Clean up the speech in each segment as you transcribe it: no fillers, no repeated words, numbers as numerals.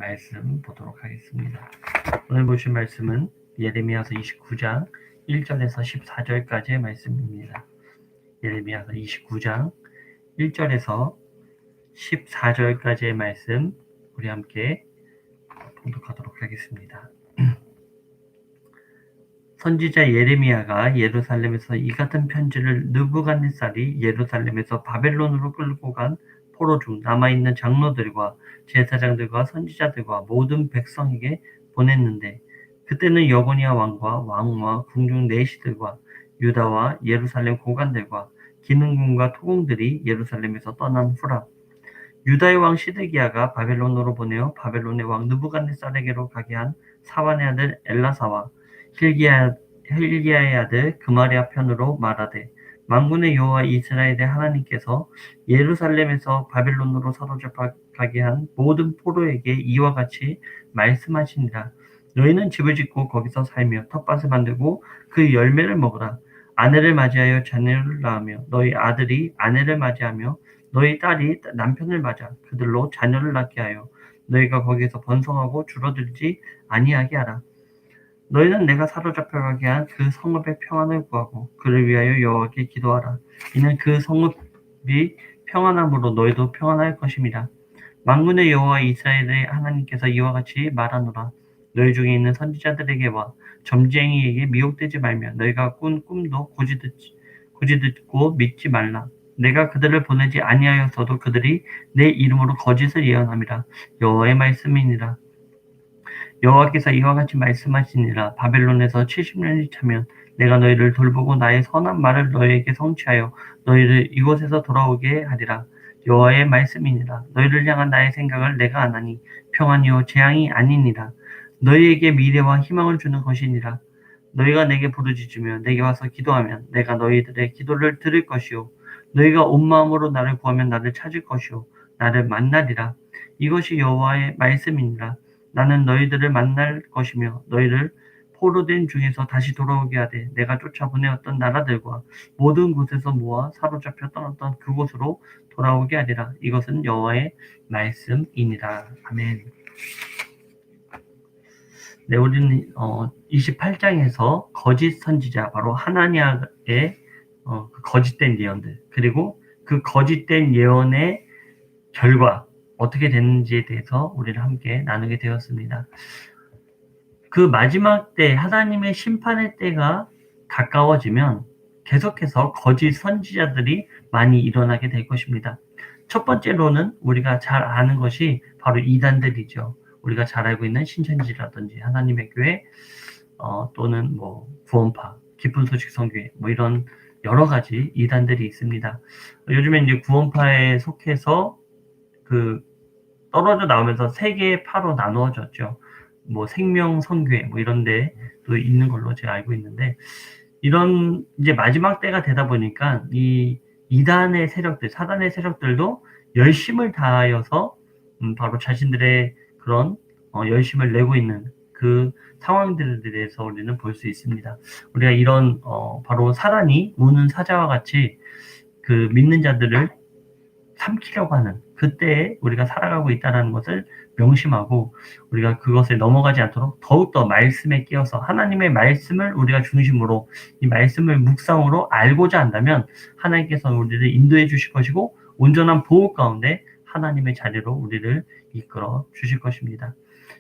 말씀 보도록 하겠습니다. 오늘 보실 말씀은 예레미야서 29장 1절에서 14절까지의 말씀입니다. 예레미야서 29장 1절에서 14절까지의 말씀 우리 함께 봉독하도록 하겠습니다. 선지자 예레미야가 예루살렘에서 이 같은 편지를 느부갓네살이 예루살렘에서 바벨론으로 끌고 간 포로 중 남아있는 장로들과 제사장들과 선지자들과 모든 백성에게 보냈는데, 그때는 여고니아 왕과 왕과 궁중 내시들과 유다와 예루살렘 고관들과 기능궁과 토공들이 예루살렘에서 떠난 후라. 유다의 왕 시드기야가 바벨론으로 보내어 바벨론의 왕 느부갓네살에게로 가게 한 사반의 아들 엘라사와 힐기야의 아들 그마랴 편으로 말하되, 만군의 여호와 이스라엘의 하나님께서 예루살렘에서 바벨론으로 사로잡아가게 한 모든 포로에게 이와 같이 말씀하시니라. 너희는 집을 짓고 거기서 살며 텃밭을 만들고 그 열매를 먹으라. 아내를 맞이하여 자녀를 낳으며 너희 아들이 아내를 맞이하며 너희 딸이 남편을 맞아 그들로 자녀를 낳게 하여 너희가 거기서 번성하고 줄어들지 아니하게 하라. 너희는 내가 사로잡혀가게 한 그 성읍의 평안을 구하고 그를 위하여 여호와께 기도하라. 이는 그 성읍이 평안함으로 너희도 평안할 것임이라. 만군의 여호와 이스라엘의 하나님께서 이와 같이 말하노라. 너희 중에 있는 선지자들에게와 점쟁이에게 미혹되지 말며 너희가 꾼 꿈도 굳이 듣고 믿지 말라. 내가 그들을 보내지 아니하였어도 그들이 내 이름으로 거짓을 예언함이라. 여호와의 말씀이니라. 여호와께서 이와 같이 말씀하시니라. 바벨론에서 70년이 차면 내가 너희를 돌보고 나의 선한 말을 너희에게 성취하여 너희를 이곳에서 돌아오게 하리라. 여호와의 말씀이니라. 너희를 향한 나의 생각을 내가 아나니 평안이요 재앙이 아니니라. 너희에게 미래와 희망을 주는 것이니라. 너희가 내게 부르짖으며 내게 와서 기도하면 내가 너희들의 기도를 들을 것이요 너희가 온 마음으로 나를 구하면 나를 찾을 것이요 나를 만나리라. 이것이 여호와의 말씀이니라. 나는 너희들을 만날 것이며 너희를 포로된 중에서 다시 돌아오게 하되 내가 쫓아보내었던 나라들과 모든 곳에서 모아 사로잡혀 떠났던 그곳으로 돌아오게 하리라. 이것은 여호와의 말씀이니라. 아멘. 네, 우리는 28장에서 거짓 선지자, 바로 하나냐의 거짓된 예언들, 그리고 그 거짓된 예언의 결과 어떻게 됐는지에 대해서 우리는 함께 나누게 되었습니다. 그 마지막 때, 하나님의 심판의 때가 가까워지면 계속해서 거짓 선지자들이 많이 일어나게 될 것입니다. 첫 번째로는 우리가 잘 아는 것이 바로 이단들이죠. 우리가 잘 알고 있는 신천지라든지 하나님의 교회, 또는 구원파, 기쁜 소식 선교회, 이런 여러 가지 이단들이 있습니다. 요즘에 이제 구원파에 속해서 떨어져 나오면서 세 개의 파로 나누어졌죠. 생명 선교회 이런 데도 있는 걸로 제가 알고 있는데, 이런 이제 마지막 때가 되다 보니까 이 이단의 세력들, 사단의 세력들도 열심을 다하여서 바로 자신들의 그런 열심을 내고 있는 그 상황들에 대해서 우리는 볼 수 있습니다. 우리가 이런 바로 사단이 우는 사자와 같이 그 믿는 자들을 삼키려고 하는 그때에 우리가 살아가고 있다는 것을 명심하고, 우리가 그것에 넘어가지 않도록 더욱더 말씀에 끼어서 하나님의 말씀을 우리가 중심으로, 이 말씀을 묵상으로 알고자 한다면 하나님께서 우리를 인도해 주실 것이고 온전한 보호 가운데 하나님의 자리로 우리를 이끌어 주실 것입니다.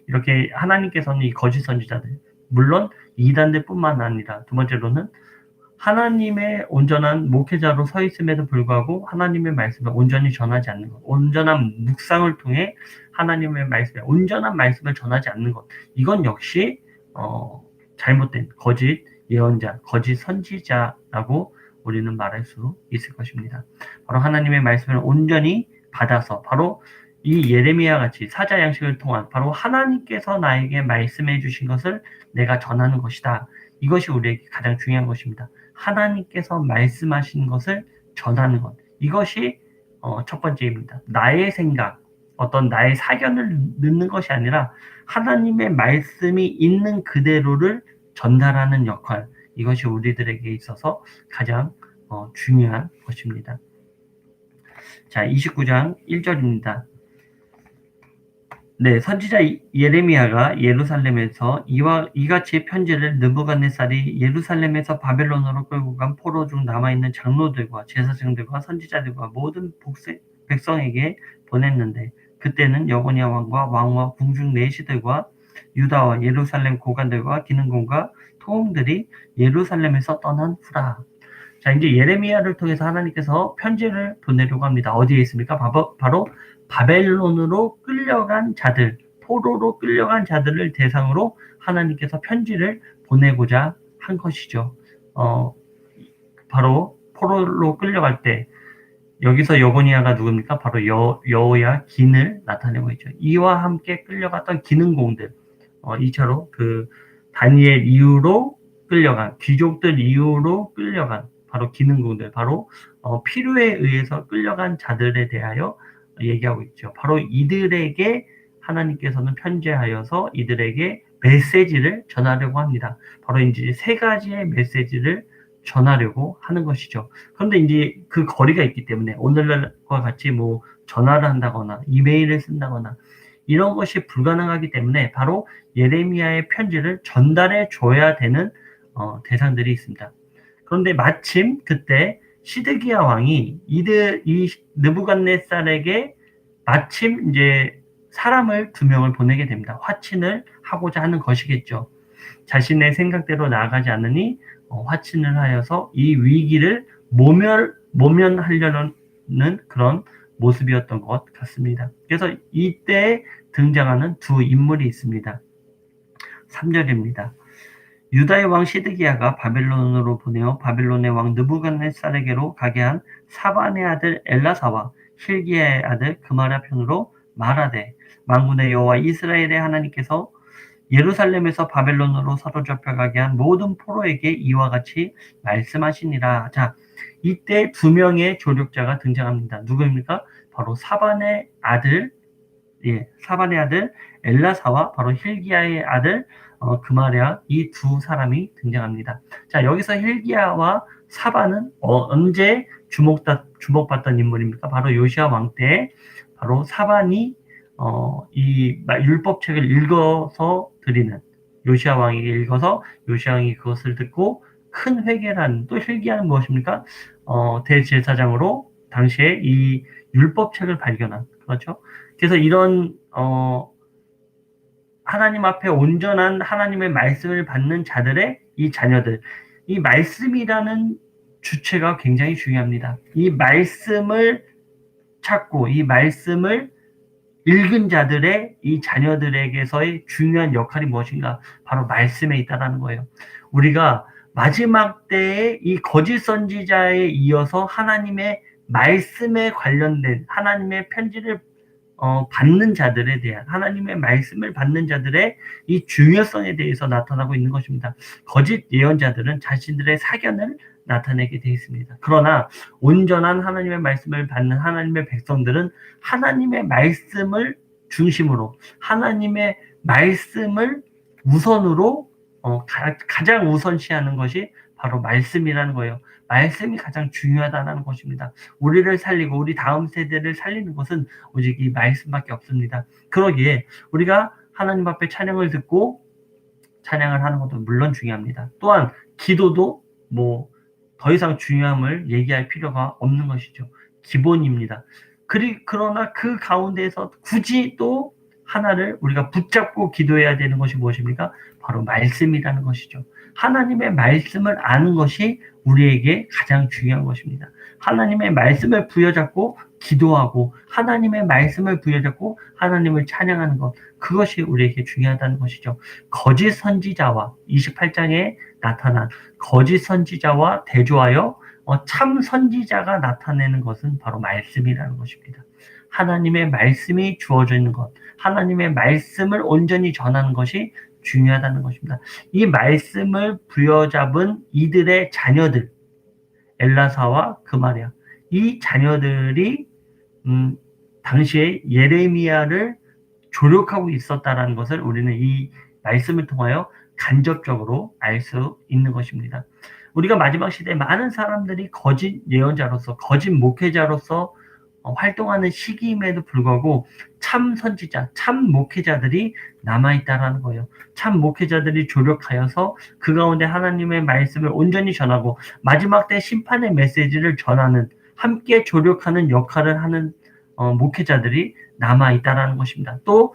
이렇게 하나님께서는 이 거짓 선지자들, 물론 이단들 뿐만 아니라, 두 번째로는 하나님의 온전한 목회자로 서 있음에도 불구하고 하나님의 말씀을 온전히 전하지 않는 것, 온전한 묵상을 통해 하나님의 말씀에 온전한 말씀을 전하지 않는 것, 이건 역시 잘못된 거짓 예언자, 거짓 선지자라고 우리는 말할 수 있을 것입니다. 바로 하나님의 말씀을 온전히 받아서, 바로 이 예레미야 같이 사자 양식을 통한 바로 하나님께서 나에게 말씀해 주신 것을 내가 전하는 것이다. 이것이 우리에게 가장 중요한 것입니다. 하나님께서 말씀하신 것을 전하는 것, 이것이 첫 번째입니다. 나의 생각, 어떤 나의 사견을 넣는 것이 아니라 하나님의 말씀이 있는 그대로를 전달하는 역할, 이것이 우리들에게 있어서 가장 중요한 것입니다. 자, 29장 1절입니다. 네, 선지자 예레미야가 예루살렘에서 이같이 편지를 느부갓네살이 예루살렘에서 바벨론으로 끌고 간 포로 중 남아있는 장로들과 제사장들과 선지자들과 모든 백성에게 보냈는데, 그때는 여고니아 왕과 왕과 궁중 내시들과 유다와 예루살렘 고관들과 기능공과 토음들이 예루살렘에서 떠난 후라. 자, 이제 예레미야를 통해서 하나님께서 편지를 보내려고 합니다. 어디에 있습니까? 바로 바벨론으로 끌려간 자들, 포로로 끌려간 자들을 대상으로 하나님께서 편지를 보내고자 한 것이죠. 바로 포로로 끌려갈 때 여기서 여고니아가 누굽니까? 바로 여호야긴을 나타내고 있죠. 이와 함께 끌려갔던 기능공들, 이처럼 그 다니엘 이후로 끌려간 귀족들 이후로 끌려간 바로 기능공들, 바로 필요에 의해서 끌려간 자들에 대하여 얘기하고 있죠. 바로 이들에게 하나님께서는 편지하여서 이들에게 메시지를 전하려고 합니다. 바로 이제 세 가지의 메시지를 전하려고 하는 것이죠. 그런데 이제 그 거리가 있기 때문에 오늘날과 같이 뭐 전화를 한다거나 이메일을 쓴다거나 이런 것이 불가능하기 때문에 바로 예레미야의 편지를 전달해 줘야 되는 대상들이 있습니다. 그런데 마침 그때 시드기야 왕이 이 느부갓네살에게 마침 이제 사람을 2명을 보내게 됩니다. 화친을 하고자 하는 것이겠죠. 자신의 생각대로 나아가지 않으니 화친을 하여서 이 위기를 모면하려는 그런 모습이었던 것 같습니다. 그래서 이때 등장하는 두 인물이 있습니다. 3절입니다. 유다의 왕 시드기야가 바벨론으로 보내어 바벨론의 왕 느부갓네살에게로 가게 한 사반의 아들 엘라사와 힐기야의 아들 그마랴 편으로 말하되, 만군의 여호와 이스라엘의 하나님께서 예루살렘에서 바벨론으로 사로잡혀 가게 한 모든 포로에게 이와 같이 말씀하시니라. 자, 이때 2명의 조력자가 등장합니다. 누구입니까? 바로 사반의 아들 엘라사와 바로 힐기야의 아들 그마랴, 이 두 사람이 등장합니다. 자, 여기서 힐기야와 사반은 언제 주목받던 인물입니까? 바로 요시야 왕 때 바로 사반이 이 율법책을 읽어서 드리는, 요시야 왕에게 읽어서 요시야 왕이 그것을 듣고 큰 회개를 하는, 또 힐기야는 무엇입니까? 대제사장으로 당시에 이 율법책을 발견한, 그렇죠? 그래서 이런 하나님 앞에 온전한 하나님의 말씀을 받는 자들의 이 자녀들, 이 말씀이라는 주체가 굉장히 중요합니다. 이 말씀을 찾고 이 말씀을 읽은 자들의 이 자녀들에게서의 중요한 역할이 무엇인가? 바로 말씀에 있다라는 거예요. 우리가 마지막 때에 이 거짓 선지자에 이어서 하나님의 말씀에 관련된 하나님의 편지를 받는 자들에 대한, 하나님의 말씀을 받는 자들의 이 중요성에 대해서 나타나고 있는 것입니다. 거짓 예언자들은 자신들의 사견을 나타내게 되어 있습니다. 그러나 온전한 하나님의 말씀을 받는 하나님의 백성들은 하나님의 말씀을 중심으로, 하나님의 말씀을 우선으로 가장 우선시하는 것이 바로 말씀이라는 거예요. 말씀이 가장 중요하다는 것입니다. 우리를 살리고 우리 다음 세대를 살리는 것은 오직 이 말씀밖에 없습니다. 그러기에 우리가 하나님 앞에 찬양을 듣고 찬양을 하는 것도 물론 중요합니다. 또한 기도도 뭐 더 이상 중요함을 얘기할 필요가 없는 것이죠. 기본입니다. 그러나 그 가운데에서 굳이 또 하나를 우리가 붙잡고 기도해야 되는 것이 무엇입니까? 바로 말씀이라는 것이죠. 하나님의 말씀을 아는 것이 우리에게 가장 중요한 것입니다. 하나님의 말씀을 부여잡고 기도하고 하나님의 말씀을 부여잡고 하나님을 찬양하는 것, 그것이 우리에게 중요하다는 것이죠. 거짓 선지자와 28장에 나타난 거짓 선지자와 대조하여 참 선지자가 나타내는 것은 바로 말씀이라는 것입니다. 하나님의 말씀이 주어져 있는 것, 하나님의 말씀을 온전히 전하는 것이 중요하다는 것입니다. 이 말씀을 부여잡은 이들의 자녀들, 엘라사와 그마랴, 이 자녀들이 당시에 예레미야를 조력하고 있었다라는 것을 우리는 이 말씀을 통하여 간접적으로 알 수 있는 것입니다. 우리가 마지막 시대에 많은 사람들이 거짓 예언자로서, 거짓 목회자로서 활동하는 시기임에도 불구하고 참 선지자, 참 목회자들이 남아있다라는 거예요. 참 목회자들이 조력하여서 그 가운데 하나님의 말씀을 온전히 전하고 마지막 때 심판의 메시지를 전하는, 함께 조력하는 역할을 하는 목회자들이 남아있다라는 것입니다. 또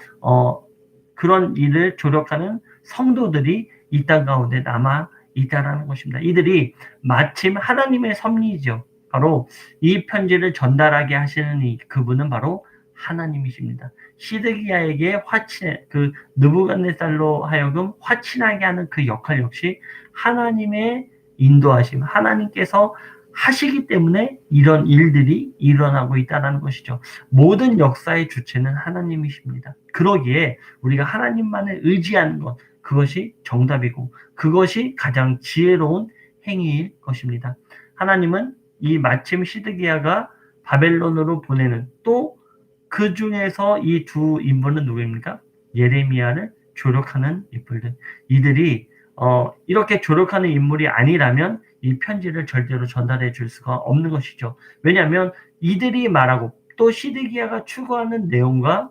그런 일을 조력하는 성도들이 이 땅 가운데 남아있다라는 것입니다. 이들이 마침 하나님의 섭리이죠. 바로 이 편지를 전달하게 하시는 그분은 바로 하나님이십니다. 시드기야에게 그 느부갓네살로 하여금 화친하게 하는 그 역할 역시 하나님의 인도하심, 하나님께서 하시기 때문에 이런 일들이 일어나고 있다는 것이죠. 모든 역사의 주체는 하나님이십니다. 그러기에 우리가 하나님만을 의지하는 것, 그것이 정답이고 그것이 가장 지혜로운 행위일 것입니다. 하나님은 이 마침 시드기야가 바벨론으로 보내는, 또 그 중에서 이 두 인물은 누구입니까? 예레미야를 조력하는 인물들. 이들이 이렇게 조력하는 인물이 아니라면 이 편지를 절대로 전달해 줄 수가 없는 것이죠. 왜냐하면 이들이 말하고 또 시드기야가 추구하는 내용과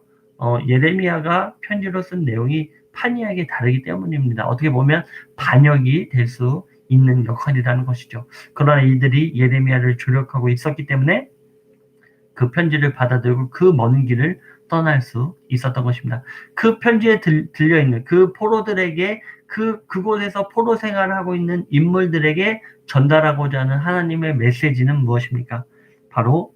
예레미야가 편지로 쓴 내용이 판이하게 다르기 때문입니다. 어떻게 보면 반역이 될 수 있는 역할이라는 것이죠. 그러나 이들이 예레미야를 조력하고 있었기 때문에 그 편지를 받아들고 그 먼 길을 떠날 수 있었던 것입니다. 그 편지에 들려있는 그 포로들에게, 그곳에서 포로 생활을 하고 있는 인물들에게 전달하고자 하는 하나님의 메시지는 무엇입니까? 바로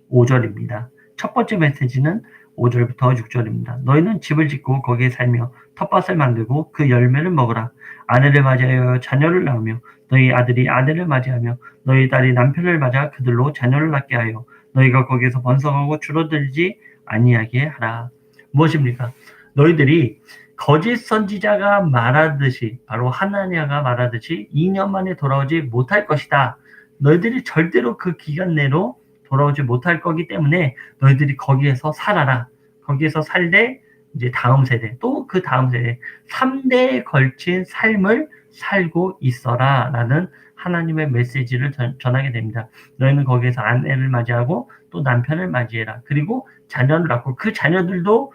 5절입니다. 첫 번째 메시지는 5절부터 6절입니다. 너희는 집을 짓고 거기에 살며 텃밭을 만들고 그 열매를 먹으라. 아내를 맞이하여 자녀를 낳으며 너희 아들이 아내를 맞이하며 너희 딸이 남편을 맞아 그들로 자녀를 낳게 하여 너희가 거기에서 번성하고 줄어들지 아니하게 하라. 무엇입니까? 너희들이 거짓 선지자가 말하듯이, 바로 하나냐가 말하듯이 2년 만에 돌아오지 못할 것이다. 너희들이 절대로 그 기간 내로 돌아오지 못할 거기 때문에 너희들이 거기에서 살아라. 거기에서 살되 이제 다음 세대, 또 그 다음 세대 3대에 걸친 삶을 살고 있어라 라는 하나님의 메시지를 전하게 됩니다. 너희는 거기에서 아내를 맞이하고 또 남편을 맞이해라. 그리고 자녀를 낳고 그 자녀들도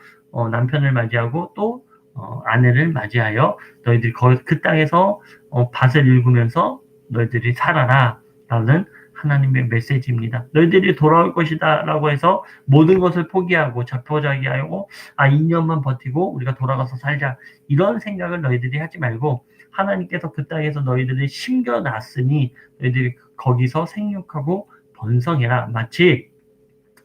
남편을 맞이하고 또 아내를 맞이하여 너희들이 그 땅에서 밭을 일구면서 너희들이 살아라 라는 하나님의 메시지입니다. 너희들이 돌아올 것이다 라고 해서 모든 것을 포기하고 자포자기하고 2년만 버티고 우리가 돌아가서 살자, 이런 생각을 너희들이 하지 말고 하나님께서 그 땅에서 너희들을 심겨놨으니 너희들이 거기서 생육하고 번성해라. 마치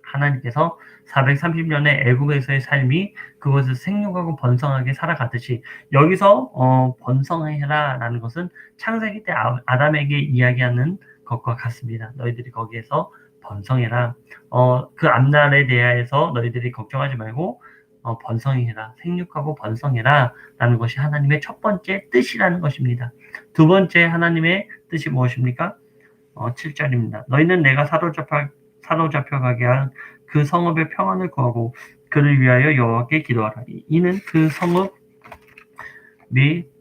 하나님께서 430년의 애국에서의 삶이 그것을 생육하고 번성하게 살아가듯이 여기서 번성해라 라는 것은 창세기 때 아담에게 이야기하는 것과 같습니다. 너희들이 거기에서 번성해라. 그 앞날에 대하여서 너희들이 걱정하지 말고 번성해라. 생육하고 번성해라 라는 것이 하나님의 첫 번째 뜻이라는 것입니다. 두 번째 하나님의 뜻이 무엇입니까? 7절입니다. 너희는 내가 사로잡혀가게 한 그 성읍의 평안을 구하고 그를 위하여 여호와께 기도하라. 이는 그 성읍이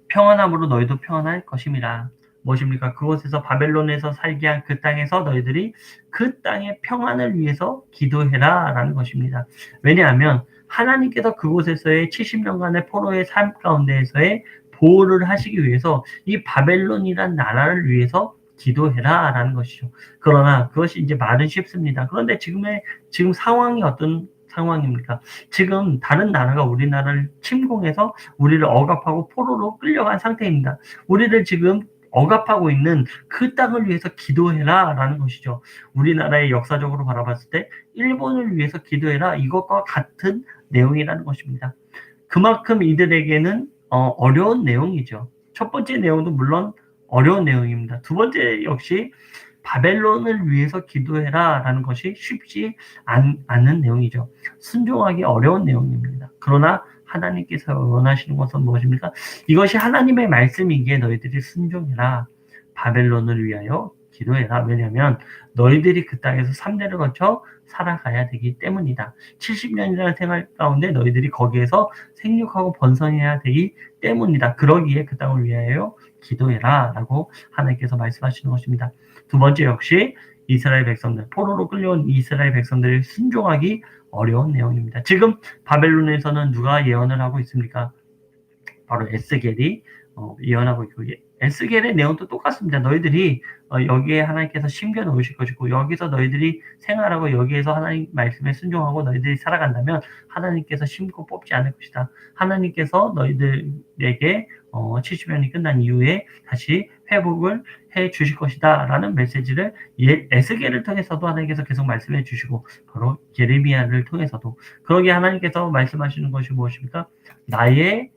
평안함으로 너희도 평안할 것임이라. 무엇입니까? 그곳에서 바벨론에서 살게 한 그 땅에서 너희들이 그 땅의 평안을 위해서 기도해라 라는 것입니다. 왜냐하면 하나님께서 그곳에서의 70년간의 포로의 삶 가운데에서의 보호를 하시기 위해서 이 바벨론이란 나라를 위해서 기도해라 라는 것이죠. 그러나 그것이 이제 말은 쉽습니다. 그런데 지금 상황이 어떤 상황입니까? 지금 다른 나라가 우리나라를 침공해서 우리를 억압하고 포로로 끌려간 상태입니다. 우리를 지금 억압하고 있는 그 땅을 위해서 기도해라 라는 것이죠. 우리나라의 역사적으로 바라봤을 때 일본을 위해서 기도해라, 이것과 같은 내용이라는 것입니다. 그만큼 이들에게는 어려운 내용이죠. 첫 번째 내용도 물론 어려운 내용입니다. 두 번째 역시 바벨론을 위해서 기도해라 라는 것이 쉽지 않은 내용이죠. 순종하기 어려운 내용입니다. 그러나 하나님께서 원하시는 것은 무엇입니까? 이것이 하나님의 말씀이기에 너희들이 순종해라. 바벨론을 위하여 기도해라. 왜냐하면 너희들이 그 땅에서 3대를 거쳐 살아가야 되기 때문이다. 70년이라는 생활 가운데 너희들이 거기에서 생육하고 번성해야 되기 때문이다. 그러기에 그 땅을 위하여 기도해라 라고 하나님께서 말씀하시는 것입니다. 두 번째 역시 이스라엘 백성들, 포로로 끌려온 이스라엘 백성들이 순종하기 어려운 내용입니다. 지금 바벨론에서는 누가 예언을 하고 있습니까? 바로 에스겔이 예언하고 있고, 에스겔의 내용도 똑같습니다. 너희들이 여기에 하나님께서 심겨 놓으실 것이고, 여기서 너희들이 생활하고 여기에서 하나님 말씀에 순종하고 너희들이 살아간다면 하나님께서 심고 뽑지 않을 것이다. 하나님께서 너희들에게 70년이 끝난 이후에 다시 회복을 해 주실 것이다 라는 메시지를 에스겔을 통해서도 하나님께서 계속 말씀해 주시고, 바로 예레미야를 통해서도 그러기에 하나님께서 말씀하시는 것이 무엇입니까? 나의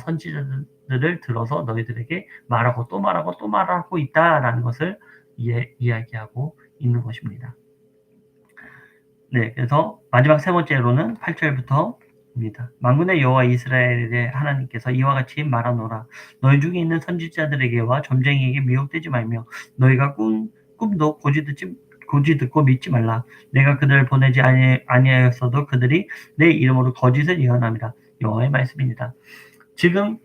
선지자들을 들어서 너희들에게 말하고 또 말하고 또 말하고 있다라는 것을 이야기하고 있는 것입니다. 네, 그래서 마지막 세 번째로는 8절부터입니다. 만군의 여호와 이스라엘의 하나님께서 이와 같이 말하노라. 너희 중에 있는 선지자들에게와 점쟁이에게 미혹되지 말며 너희가 꿈도 고지 듣고 믿지 말라. 내가 그들을 보내지 아니하였어도 그들이 내 이름으로 거짓을 예언함이라. 여호와의 말씀입니다. 지금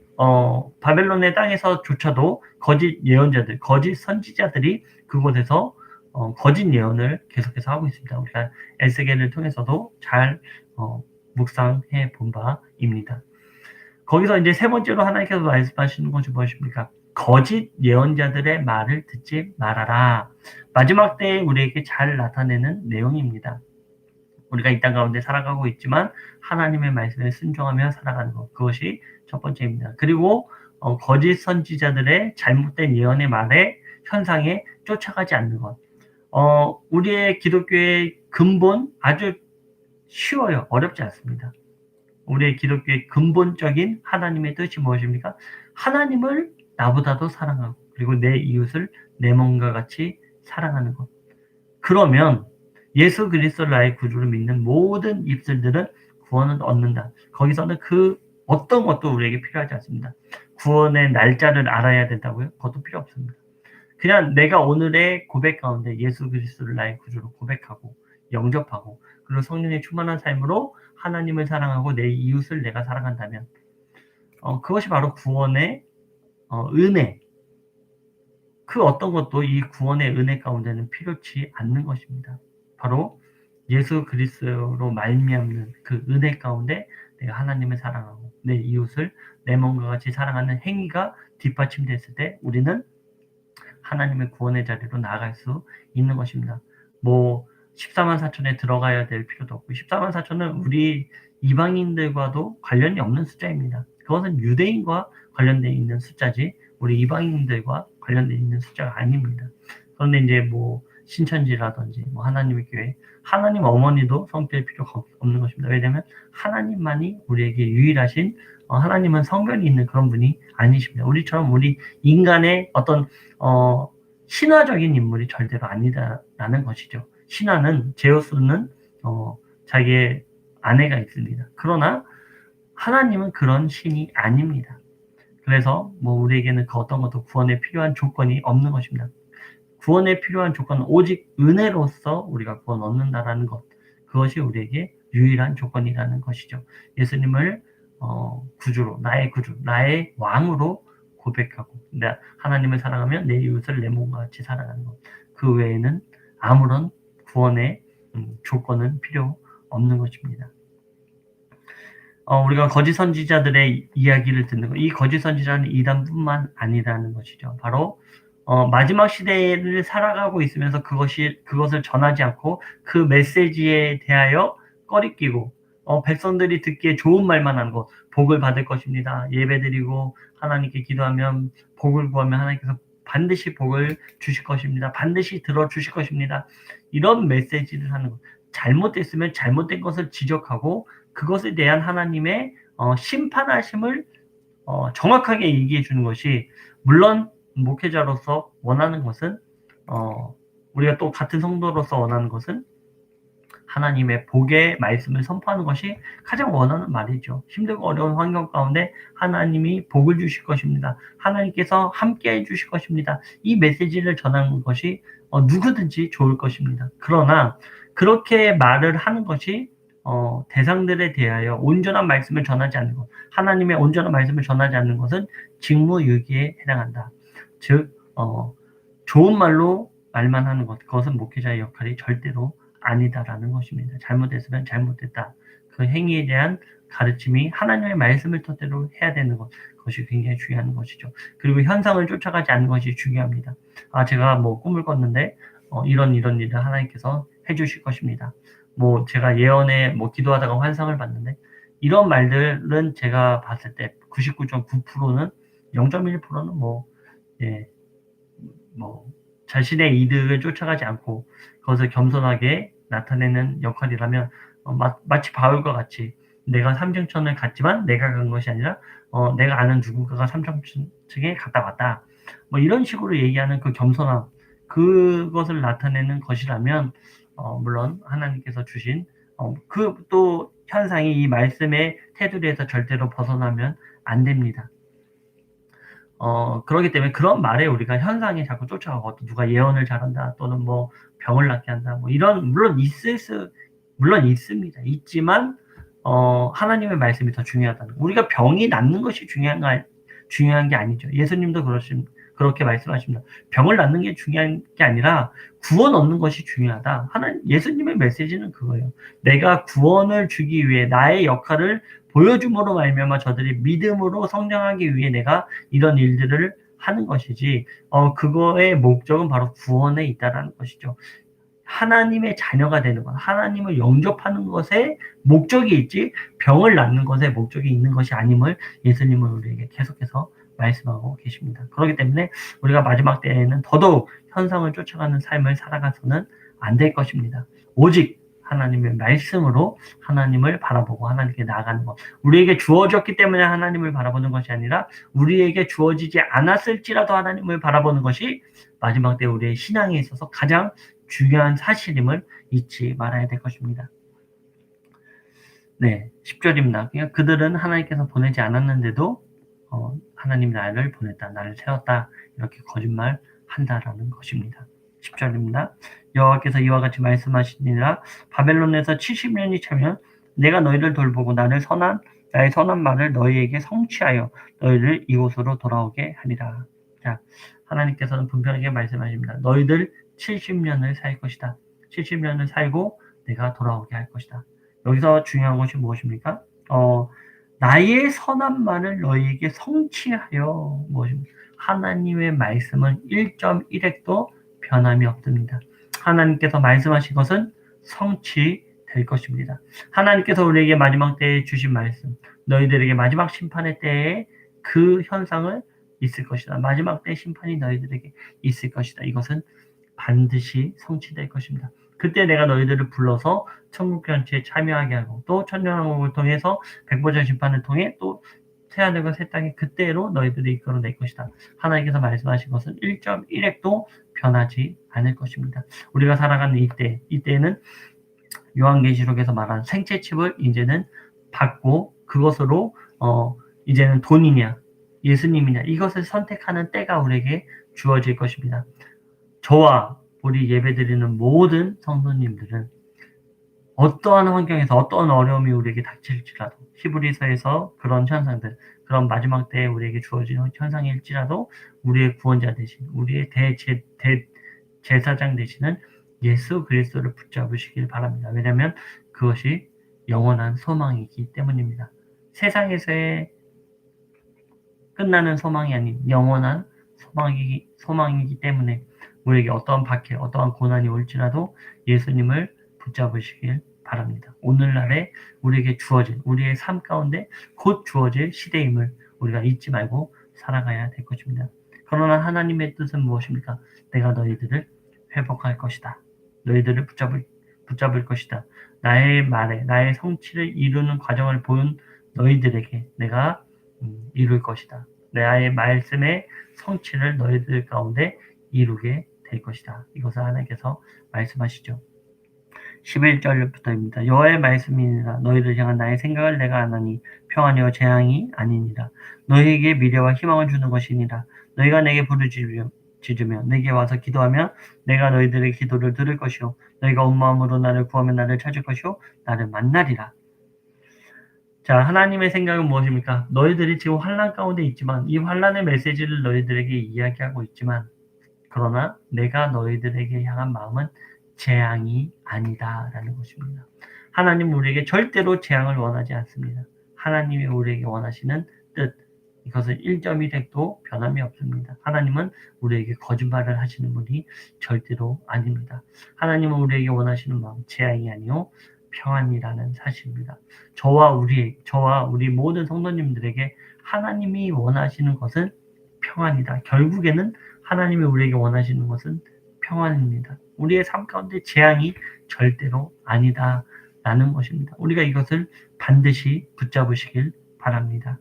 바벨론의 땅에서조차도 거짓 예언자들, 거짓 선지자들이 그곳에서 거짓 예언을 계속해서 하고 있습니다. 우리가 에스겔을 통해서도 잘 묵상해 본 바입니다. 거기서 이제 세 번째로 하나님께서 말씀하시는 것이 무엇입니까? 거짓 예언자들의 말을 듣지 말아라. 마지막 때에 우리에게 잘 나타내는 내용입니다. 우리가 이 땅 가운데 살아가고 있지만 하나님의 말씀에 순종하며 살아가는 것, 그것이 첫 번째입니다. 그리고 거짓 선지자들의 잘못된 예언의 말에 현상에 쫓아가지 않는 것. 우리의 기독교의 근본 아주 쉬워요. 어렵지 않습니다. 우리의 기독교의 근본적인 하나님의 뜻이 무엇입니까? 하나님을 나보다도 사랑하고 그리고 내 이웃을 내 몸과 같이 사랑하는 것. 그러면 예수 그리스도를 나의 구주로 믿는 모든 입술들은 구원을 얻는다. 거기서는 그 어떤 것도 우리에게 필요하지 않습니다. 구원의 날짜를 알아야 된다고요? 그것도 필요 없습니다. 그냥 내가 오늘의 고백 가운데 예수 그리스도를 나의 구주로 고백하고 영접하고 그리고 성령의 충만한 삶으로 하나님을 사랑하고 내 이웃을 내가 사랑한다면 그것이 바로 구원의 은혜. 그 어떤 것도 이 구원의 은혜 가운데는 필요치 않는 것입니다. 바로 예수 그리스도로 말미암는 그 은혜 가운데 내가 하나님을 사랑하고 내 이웃을 내 몸과 같이 사랑하는 행위가 뒷받침됐을 때 우리는 하나님의 구원의 자리로 나아갈 수 있는 것입니다. 14만 4천에 들어가야 될 필요도 없고 14만 4천은 우리 이방인들과도 관련이 없는 숫자입니다. 그것은 유대인과 관련되어 있는 숫자지 우리 이방인들과 관련되어 있는 숫자가 아닙니다. 그런데 이제 신천지라든지 하나님의 교회, 하나님 어머니도 성될 필요가 없는 것입니다. 왜냐하면 하나님만이 우리에게 유일하신 하나님은 성별이 있는 그런 분이 아니십니다. 우리처럼 우리 인간의 어떤 신화적인 인물이 절대로 아니다라는 것이죠. 신화는 제우스는 자기의 아내가 있습니다. 그러나 하나님은 그런 신이 아닙니다. 그래서 우리에게는 그 어떤 것도 구원에 필요한 조건이 없는 것입니다. 구원에 필요한 조건은 오직 은혜로서 우리가 구원 얻는다라는 것. 그것이 우리에게 유일한 조건이라는 것이죠. 예수님을 구주로, 나의 구주, 나의 왕으로 고백하고 하나님을 사랑하며 내 이웃을 내 몸과 같이 사랑하는 것. 그 외에는 아무런 구원의 조건은 필요 없는 것입니다. 우리가 거짓 선지자들의 이야기를 듣는 것, 이 거짓 선지자는 이단뿐만 아니라는 것이죠. 바로 마지막 시대를 살아가고 있으면서 그것을 전하지 않고 그 메시지에 대하여 꺼리끼고 백성들이 듣기에 좋은 말만 하는 것, 복을 받을 것입니다. 예배드리고 하나님께 기도하면 복을 구하면 하나님께서 반드시 복을 주실 것입니다. 반드시 들어주실 것입니다. 이런 메시지를 하는 것. 잘못됐으면 잘못된 것을 지적하고 그것에 대한 하나님의 심판하심을 정확하게 얘기해 주는 것이, 물론 목회자로서 원하는 것은 우리가 또 같은 성도로서 원하는 것은 하나님의 복의 말씀을 선포하는 것이 가장 원하는 말이죠. 힘들고 어려운 환경 가운데 하나님이 복을 주실 것입니다. 하나님께서 함께해 주실 것입니다. 이 메시지를 전하는 것이 누구든지 좋을 것입니다. 그러나 그렇게 말을 하는 것이 대상들에 대하여 온전한 말씀을 전하지 않는 것, 하나님의 온전한 말씀을 전하지 않는 것은 직무유기에 해당한다. 즉 좋은 말로 말만 하는 것, 그것은 목회자의 역할이 절대로 아니다라는 것입니다. 잘못했으면 잘못됐다. 그 행위에 대한 가르침이 하나님의 말씀을 토대로 해야 되는 것, 그것이 굉장히 중요한 것이죠. 그리고 현상을 쫓아가지 않는 것이 중요합니다. 제가 뭐 꿈을 꿨는데 이런 일을 하나님께서 해주실 것입니다. 뭐 제가 예언에 뭐 기도하다가 환상을 봤는데 이런 말들은 제가 봤을 때 99.9%는 0.1%는 예, 뭐 자신의 이득을 쫓아가지 않고 그것을 겸손하게 나타내는 역할이라면 마치 바울과 같이 내가 삼층천을 갔지만 내가 간 것이 아니라 내가 아는 누군가가 삼층층에 갔다 왔다. 뭐 이런 식으로 얘기하는 그 겸손함, 그것을 나타내는 것이라면 물론 하나님께서 주신 그 또 현상이 이 말씀의 테두리에서 절대로 벗어나면 안 됩니다. 그러기 때문에 그런 말에 우리가 현상에 자꾸 쫓아가고 누가 예언을 잘한다 또는 뭐 병을 낫게 한다 뭐 이런 물론 있습니다. 있지만 하나님의 말씀이 더 중요하다는 우리가 병이 낫는 것이 중요한 게 아니죠. 예수님도 그렇게 말씀하십니다. 병을 낫는 게 중요한 게 아니라 구원 얻는 것이 중요하다. 예수님의 메시지는 그거예요. 내가 구원을 주기 위해 나의 역할을 보여줌으로 말미암아 저들이 믿음으로 성장하기 위해 내가 이런 일들을 하는 것이지 그거의 목적은 바로 구원에 있다라는 것이죠. 하나님의 자녀가 되는 것, 하나님을 영접하는 것에 목적이 있지 병을 낫는 것에 목적이 있는 것이 아님을 예수님은 우리에게 계속해서 말씀하고 계십니다. 그렇기 때문에 우리가 마지막 때에는 더더욱 현상을 쫓아가는 삶을 살아가서는 안 될 것입니다. 오직 하나님의 말씀으로 하나님을 바라보고 하나님께 나아가는 것. 우리에게 주어졌기 때문에 하나님을 바라보는 것이 아니라 우리에게 주어지지 않았을지라도 하나님을 바라보는 것이 마지막 때 우리의 신앙에 있어서 가장 중요한 사실임을 잊지 말아야 될 것입니다. 네, 10절입니다. 그러니까 그들은 하나님께서 보내지 않았는데도 하나님 나를 보냈다, 나를 세웠다 이렇게 거짓말한다라는 것입니다. 10절입니다. 여호와께서 이와 같이 말씀하시니라 바벨론에서 70년이 차면 내가 너희를 돌보고 나의 선한 말을 너희에게 성취하여 너희를 이곳으로 돌아오게 하리라. 자, 하나님께서는 분명하게 말씀하십니다. 너희들 70년을 살 것이다. 70년을 살고 내가 돌아오게 할 것이다. 여기서 중요한 것이 무엇입니까? 나의 선한 말을 너희에게 성취하여 무엇입니까? 하나님의 말씀은 1.1핵도 변함이 없습니다. 하나님께서 말씀하신 것은 성취될 것입니다. 하나님께서 우리에게 마지막 때에 주신 말씀, 너희들에게 마지막 심판의 때에 그 현상을 있을 것이다. 마지막 때 심판이 너희들에게 있을 것이다. 이것은 반드시 성취될 것입니다. 그때 내가 너희들을 불러서 천국잔치에 참여하게 하고 또 천년왕국을 통해서 백보전 심판을 통해 또 새하늘과 새 땅에 그때로 너희들을 이끌어낼 것이다. 하나님께서 말씀하신 것은 1.1핵도 변하지 않을 것입니다. 우리가 살아가는 이때에는 요한계시록에서 말한 생체칩을 이제는 받고 그것으로 이제는 돈이냐 예수님이냐 이것을 선택하는 때가 우리에게 주어질 것입니다. 저와 우리 예배드리는 모든 성도님들은 어떠한 환경에서 어떠한 어려움이 우리에게 닥칠지라도 히브리서에서 그런 현상들 그런 마지막 때에 우리에게 주어진 현상일지라도 우리의 구원자 되신 우리의 제사장 되시는 예수 그리스도를 붙잡으시길 바랍니다. 왜냐하면 그것이 영원한 소망이기 때문입니다. 세상에서의 끝나는 소망이 아닌 영원한 소망이기 때문에 우리에게 어떠한 박해, 어떠한 고난이 올지라도 예수님을 붙잡으시길 바랍니다. 오늘날에 우리에게 주어진 우리의 삶 가운데 곧 주어질 시대임을 우리가 잊지 말고 살아가야 될 것입니다. 그러나 하나님의 뜻은 무엇입니까? 내가 너희들을 회복할 것이다. 너희들을 붙잡을 것이다. 나의 말에 나의 성취를 이루는 과정을 본 너희들에게 내가 이룰 것이다. 나의 말씀의 성취를 너희들 가운데 이루게 될 것이다. 이것을 하나님께서 말씀하시죠. 11절부터입니다. 여호와의 말씀이니라 너희를 향한 나의 생각을 내가 아나니 평안이요 재앙이 아니니라. 너희에게 미래와 희망을 주는 것이니라. 너희가 내게 부르짖으며 내게 와서 기도하면 내가 너희들의 기도를 들을 것이요 너희가 온 마음으로 나를 구하면 나를 찾을 것이요 나를 만나리라. 자, 하나님의 생각은 무엇입니까? 너희들이 지금 환난 가운데 있지만 이 환난의 메시지를 너희들에게 이야기하고 있지만 그러나 내가 너희들에게 향한 마음은 재앙이 아니다라는 것입니다. 하나님은 우리에게 절대로 재앙을 원하지 않습니다. 하나님이 우리에게 원하시는 뜻, 이것은 1.1핵도 변함이 없습니다. 하나님은 우리에게 거짓말을 하시는 분이 절대로 아닙니다. 하나님은 우리에게 원하시는 마음, 재앙이 아니요 평안이라는 사실입니다. 저와 우리 모든 성도님들에게 하나님이 원하시는 것은 평안이다. 결국에는 하나님이 우리에게 원하시는 것은 평안입니다. 우리의 삶 가운데 재앙이 절대로 아니다라는 것입니다. 우리가 이것을 반드시 붙잡으시길 바랍니다.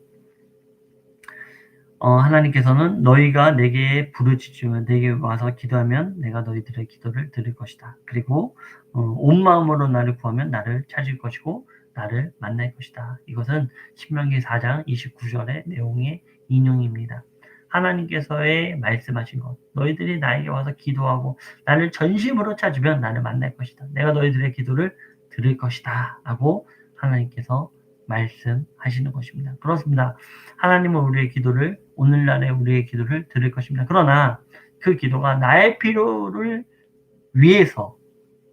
하나님께서는 너희가 내게 부르짖으면 내게 와서 기도하면 내가 너희들의 기도를 들을 것이다. 그리고 온 마음으로 나를 구하면 나를 찾을 것이고 나를 만날 것이다. 이것은 신명기 4장 29절의 내용의 인용입니다. 하나님께서의 말씀하신 것, 너희들이 나에게 와서 기도하고 나를 전심으로 찾으면 나를 만날 것이다. 내가 너희들의 기도를 들을 것이다. 라고 하나님께서 말씀하시는 것입니다. 그렇습니다. 하나님은 우리의 기도를, 오늘날의 우리의 기도를 들을 것입니다. 그러나 그 기도가 나의 필요를 위해서,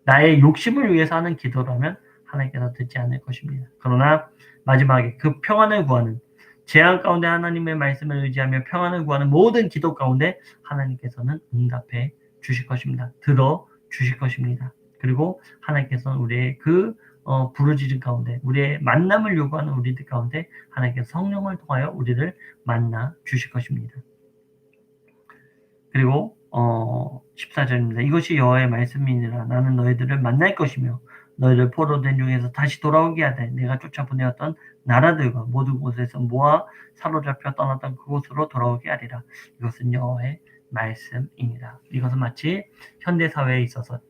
나의 욕심을 위해서 하는 기도라면 하나님께서 듣지 않을 것입니다. 그러나 마지막에 그 평안을 구하는, 재앙 가운데 하나님의 말씀을 의지하며 평안을 구하는 모든 기도 가운데 하나님께서는 응답해 주실 것입니다. 들어 주실 것입니다. 그리고 하나님께서는 우리의 부르짖은 가운데, 우리의 만남을 요구하는 우리들 가운데 하나님께서 성령을 통하여 우리를 만나 주실 것입니다. 그리고 14절입니다. 이것이 여호와의 말씀이니라. 나는 너희들을 만날 것이며 너희를 포로된 중에서 다시 돌아오게 하되 내가 쫓아보내었던 나라들과 모든 곳에서 모아 사로잡혀 떠났던 그곳으로 돌아오게 하리라. 이것은 여호와의 말씀이니라. 이것은 마치 현대 사회에 있어서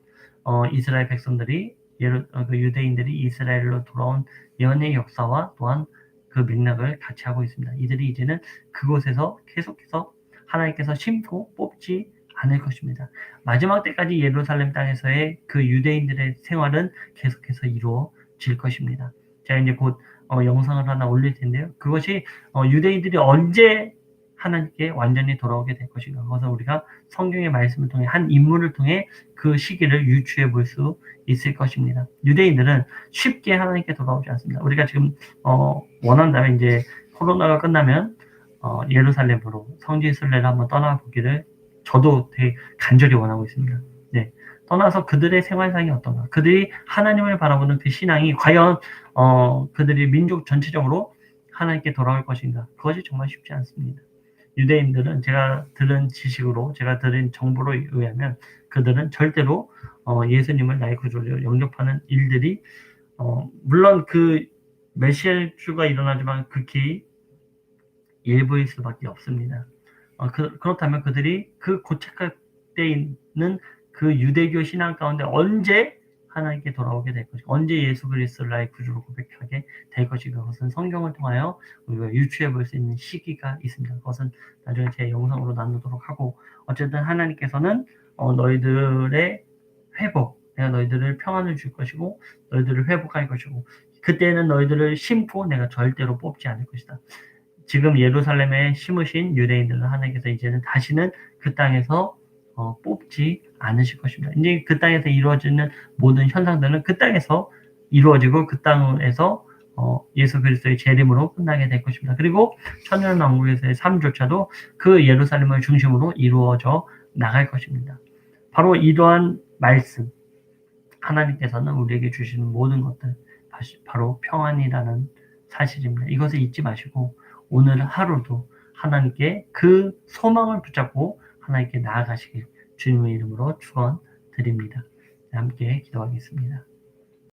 이스라엘 백성들이 유대인들이 이스라엘로 돌아온 예언의 역사와 또한 그 맥락을 같이 하고 있습니다. 이들이 이제는 그곳에서 계속해서 하나님께서 심고 뽑지 않을 것입니다. 마지막 때까지 예루살렘 땅에서의 그 유대인들의 생활은 계속해서 이루어질 것입니다. 제가 이제 곧 영상을 하나 올릴 텐데요. 그것이 유대인들이 언제 하나님께 완전히 돌아오게 될 것인가. 그것은 우리가 성경의 말씀을 통해 한 인물을 통해 그 시기를 유추해 볼 수 있을 것입니다. 유대인들은 쉽게 하나님께 돌아오지 않습니다. 우리가 지금 원한다면 이제 코로나가 끝나면 예루살렘으로 성지 순례를 한번 떠나보기를 저도 되게 간절히 원하고 있습니다. 네. 떠나서 그들의 생활상이 어떤가, 그들이 하나님을 바라보는 그 신앙이 과연 그들이 민족 전체적으로 하나님께 돌아올 것인가, 그것이 정말 쉽지 않습니다. 유대인들은 제가 들은 지식으로, 제가 들은 정보로 의하면 그들은 절대로 예수님을 나의 구주로 영접하는 일들이 물론 그 메시아주가 일어나지만 극히 일부일 수밖에 없습니다. 그렇다면 그들이 그 고착할 때 있는 그 유대교 신앙 가운데 언제 하나님께 돌아오게 될 것인가, 언제 예수 그리스도를 나의 구주로 고백하게 될 것인가, 그것은 성경을 통하여 우리가 유추해 볼 수 있는 시기가 있습니다. 그것은 나중에 제 영상으로 나누도록 하고, 어쨌든 하나님께서는 너희들의 회복, 내가 너희들을 평안을 줄 것이고 너희들을 회복할 것이고, 그때는 너희들을 심고 내가 절대로 뽑지 않을 것이다. 지금 예루살렘에 심으신 유대인들은 하나님께서 이제는 다시는 그 땅에서 뽑지 않으실 것입니다. 이제 그 땅에서 이루어지는 모든 현상들은 그 땅에서 이루어지고 그 땅에서 예수 그리스도의 재림으로 끝나게 될 것입니다. 그리고 천년왕국에서의 삶조차도 그 예루살렘을 중심으로 이루어져 나갈 것입니다. 바로 이러한 말씀, 하나님께서는 우리에게 주시는 모든 것들 바로 평안이라는 사실입니다. 이것을 잊지 마시고 오늘 하루도 하나님께 그 소망을 붙잡고 하나님께 나아가시길 주님의 이름으로 축원드립니다. 함께 기도하겠습니다.